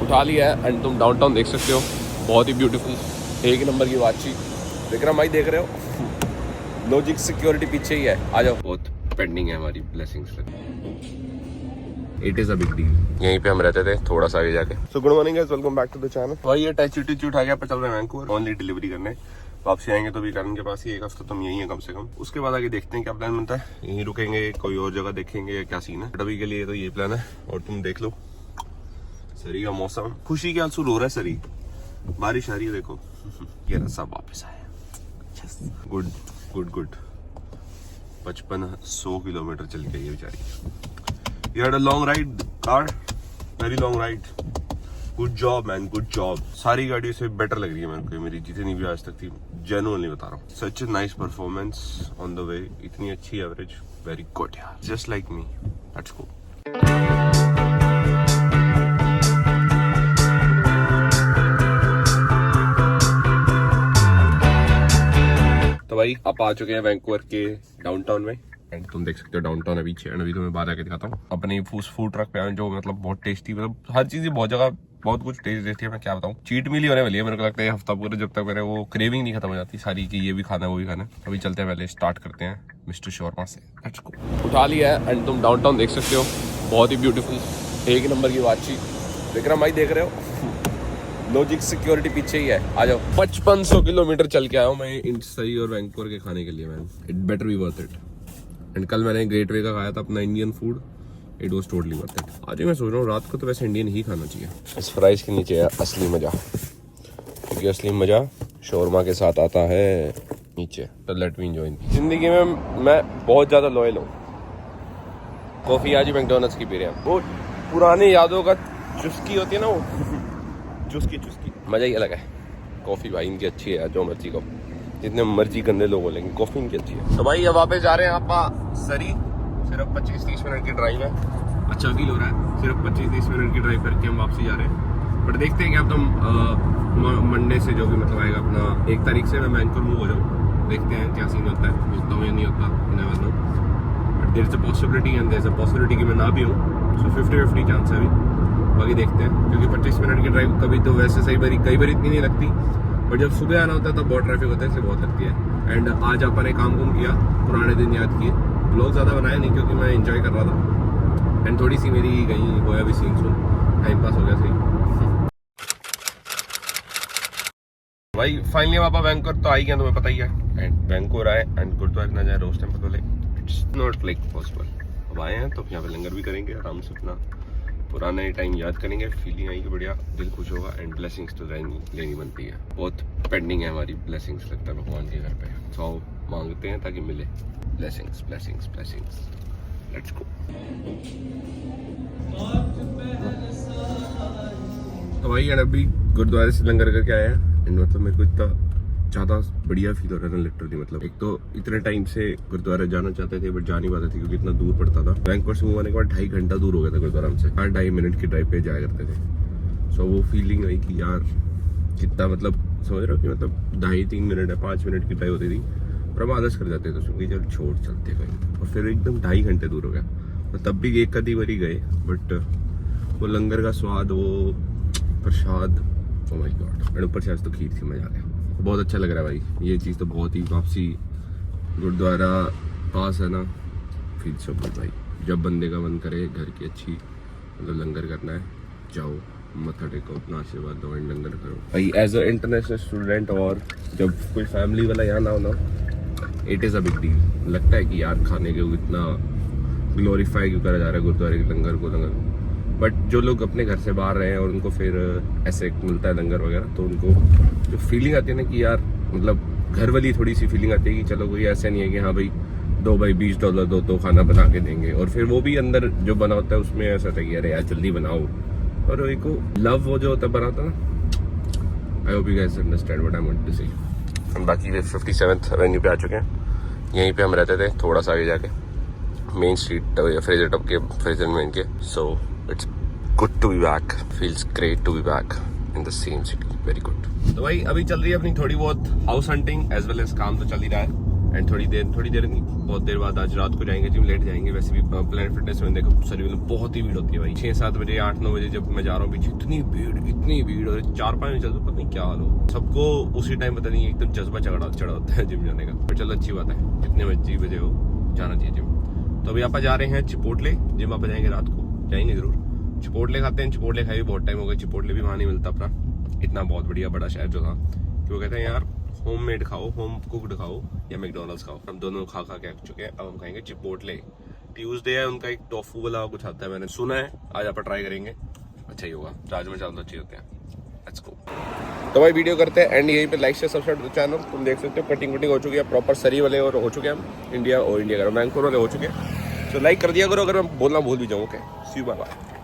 उठा लिया है एंड तुम डाउनटाउन देख सकते हो, बहुत ही ब्यूटीफुल एक नंबर की बातचीत। विक्रम भाई देख रहे हो, लॉजिक सिक्योरिटी पीछे ही है, आ जाओ। बहुत पेंडिंग है हमारी blessings. It is a big deal. यहीं पे हम रहते थे, थोड़ा सा आगे जाके। So good morning guys, welcome back to the channel. भाई ये टैची उठा के चल रहे हैं वैंकूवर, ओनली डिलीवरी करने। वापसी आएंगे तो भी करण के पास ही, एक हफ्ता तुम यही है कम से कम। उसके बाद आगे देखते हैं क्या प्लान बनता है, यहीं रुकेंगे, कोई और जगह देखेंगे या क्या सीन है। बट अभी के लिए तो ये प्लान है। और तुम देख लो सरी का मौसम, खुशी के आंसू रो रहा है सरी, बारिश आ रही है देखो। ये रहा सब वापस आया। Good good good. 5500 किलोमीटर चल के ये बेचारी। You had a long ride, car, very long ride. Good job man, good job. सारी गाड़ियों से बेटर लग रही है मेरे को मेरी जितनी भी आज तक थी, genuinely बता रहा हूँ। Such a nice performance on the way, इतनी अच्छी एवरेज, very good यार, just like me. Let's go. तो भाई आप आ चुके हैं वैंकूवर के डाउनटाउन में एंड तुम देख सकते हो डाउनटाउन अभी एंड अभी तुम्हें बाहर आके दिखाता हूँ अपनी फूड ट्रक पे, जो मतलब बहुत टेस्टी, मतलब हर चीज बहुत जगह बहुत कुछ टेस्ट देती है। मैं क्या बताऊँ, चीट मील ही होने वाली है मेरे को लगता है हफ्ता पूरा, जब तक मेरे वो क्रेविंग नहीं खत्म हो जाती सारी की, ये भी खाना है वो भी खाना है। अभी चलते हैं, पहले स्टार्ट करते हैं मिस्टर शॉर्मा से। Let's go. उठा लिया है एंड तुम डाउनटाउन देख सकते हो, बहुत ही ब्यूटीफुल एक नंबर की बातचीत। विक्रम भाई देख रहे हो, लॉजिक सिक्योरिटी पीछे ही है, आ जाओ। 5500 किलोमीटर चल के आया हूँ मैं इन सही और वैंकूवर के खाने के लिए man. It better be worth it. And कल मैंने गेट वे का खाया था अपना Indian food, it was totally worth it. आज मैं सोच रहा हूँ रात को तो वैसे इंडियन ही खाना चाहिए। इस फ्राइज के नीचे है असली मजा, क्योंकि असली मजा शोरमा के साथ आता है नीचे। तो लेट मी एंजॉय। जिंदगी में मैं बहुत ज्यादा लॉयल हूँ। कॉफी आज ही मैकडोनल्ड्स की पी रहे हैं, वो पुरानी यादों का चुस्की होती है ना, वो चुस्की मजा ही अलग है। कॉफी भाई इनकी अच्छी है, जो मर्जी को जितने मर्जी गंदे लोग बोलेंगे, कॉफी इनकी अच्छी है। तो भाई अब वापस जा रहे हैं आप सरी, सिर्फ 25-30 मिनट की ड्राइव है। अच्छा फील हो रहा है, सिर्फ 25-30 मिनट की ड्राइव करके हम वापसी जा रहे हैं। बट देखते हैं कि अब तुम मंडे से जो भी मतलब आएगा अपना 1 तारीख से मैं वैंकूवर मूव हो जाऊँ। देखते हैं क्या सीन होता है, होता हूँ या नहीं होता, never know. But there is a possibility and there is a possibility कि मैं ना भी हूँ। सो 50-50 चांस है अभी, बाकी देखते हैं। क्योंकि 25 मिनट की ड्राइव कभी तो वैसे सही कई बार इतनी नहीं लगती, बट जब सुबह आना होता है तो बहुत ट्रैफिक होता है, इसलिए बहुत लगती है। एंड आज अपन ने काम किया, पुराने दिन याद किए। ब्लॉग ज़्यादा बनाया नहीं क्योंकि मैं एंजॉय कर रहा था एंड थोड़ी सी मेरी कहीं गोया भी सीन सुन, टाइम पास हो गया सही। भाई फाइनली पापा वैंकूवर तो आ ही गया, तुम्हें पता ही है। एंड वैंकूवर आए एंड गुरुद्वारा ना जाए रोज टेम्पल वाले, इट्स नॉट लाइक पॉसिबल। अब आए हैं तो यहाँ पे लंगर भी करेंगे, आराम से अपना पुराने टाइम याद करेंगे, फीलिंग आएगी बढ़िया, दिल खुश होगा। एंड ब्लेसिंग्स तो लेनी बनती है, बहुत पेंडिंग है हमारी ब्लेसिंग्स, लगता है भगवान के घर पे। तो मांगते हैं ताकि मिले blessings blessings blessings. Let's go. तो भाई यार अभी गुरुद्वारे से लंगर करके आए हैं एंड मतलब मेरे को इतना ज़्यादा बढ़िया फील हो रहा था लिटरली। मतलब एक तो इतने टाइम से गुरुद्वारे जाना चाहते थे बट जा नहीं पाते थे क्योंकि इतना दूर पड़ता था। वैंकूवर से मूव आने के बाद 2.5 घंटा दूर हो गया था गुरुद्वारा हमसे, 2.5 मिनट की ड्राइव पे जाया करते थे। सो वो फीलिंग आई कि यार कितना मतलब समझ रहे हो कि मतलब 2.5-3 मिनट है, 5 मिनट की ड्राइव होती थी पर हम आलस कर जाते थे, क्योंकि चल छोड़ चलते कहीं। और फिर एकदम 2.5 घंटे दूर हो गया, और तब भी एक आधी बारी गए। बट वो लंगर का स्वाद, वो प्रसाद, ओह माय गॉड। एंड ऊपर से आज तो खीर थी, मजा आ गया, बहुत अच्छा लग रहा है भाई। ये चीज़ तो बहुत ही, वापसी गुरुद्वारा पास है ना, फील सो गुड भाई। जब बंदे का मन करे घर की अच्छी मतलब लंगर करना है, जाओ मत्था टेको, अपना आशीर्वाद दो एंड लंगर करो भाई। एज अ इंटरनेशनल स्टूडेंट और जब कोई फैमिली वाला यहाँ ना हो ना, it is a big deal. लगता है कि यार खाने के इतना ग्लोरीफाई क्यों करा जा रहा है गुरुद्वारे के लंगर को। लंगर बट जो लोग अपने घर से बाहर रहे हैं और उनको फिर ऐसे मिलता है लंगर वगैरह, तो उनको जो फीलिंग आती है ना कि यार मतलब घर वाली थोड़ी सी फीलिंग आती है कि चलो कोई ऐसा नहीं है कि हाँ भाई $2 भाई $20 दो तो खाना बना के देंगे। और फिर वो भी अंदर जो बना होता है उसमें ऐसा था कि अरे यार जल्दी बनाओ, और एक लव वो जो होता है बनाता ना। I hope you guys understand what I want to say. हम बाकी 57th एवेन्यू पे आ चुके हैं, यहीं पे हम रहते थे, थोड़ा सा आगे जाके मेन स्ट्रीट या फ्रेजर टॉप के फ्रेजर मेन के। So it's good to be back, feels great to be back in the same city, very good. तो भाई अभी चल रही है अपनी थोड़ी बहुत house hunting as well as काम तो चल ही रहा है। एंड थोड़ी देर नहीं, बहुत देर बाद आज रात को जाएंगे जिम, लेट जाएंगे। वैसे भी प्लानेट फिटनेस में देखो सलीम में बहुत ही भीड़ होती है भाई। 6-7 बजे 8-9 बजे जब मैं जा रहा हूँ पीछे, इतनी भीड़ और 4-5 बजे चलते पता नहीं क्या हाल हो सबको। उसी टाइम पता नहीं एकदम जज्बा चढ़ा होता है जिम जाने का। पर चलो अच्छी बात है, जितने बजे हो जाना चाहिए जिम। तो अभी आप जा रहे हैं चिपोटले, जिम आप जाएंगे रात को, जाएंगे जरूर। चिपोटले खाते हैं, चिपोटले खाए भी बहुत टाइम हो गया। चिपोटले भी वहाँ नहीं मिलता अपना इतना बहुत बढ़िया बड़ा शहर जो था, कि वो कहते हैं यार होममेड खाओ, होम कुक्ड खाओ या मैकडोनल्ड्स खाओ। हम दोनों खा के आ चुके हैं, अब हम खाएंगे चिपोटले। ट्यूसडे है उनका, एक टोफू वाला कुछ आता है मैंने सुना है, आज आप ट्राई करेंगे, अच्छा ही होगा। राजमा चावल तो अच्छे होते हैं। Let's go. तो भाई वीडियो करते हैं एंड यहीं पे लाइक से सब्सक्राइब चैनल। तुम देख सकते हो कटिंग वटिंग हो चुकी है प्रॉपर, सरी वाले और हो चुके हैं हम इंडिया का बैंकोर वाले हो चुके हैं। तो लाइक कर दिया करो अगर मैं बोलना भूल भी जाऊँ। Okay see you bye.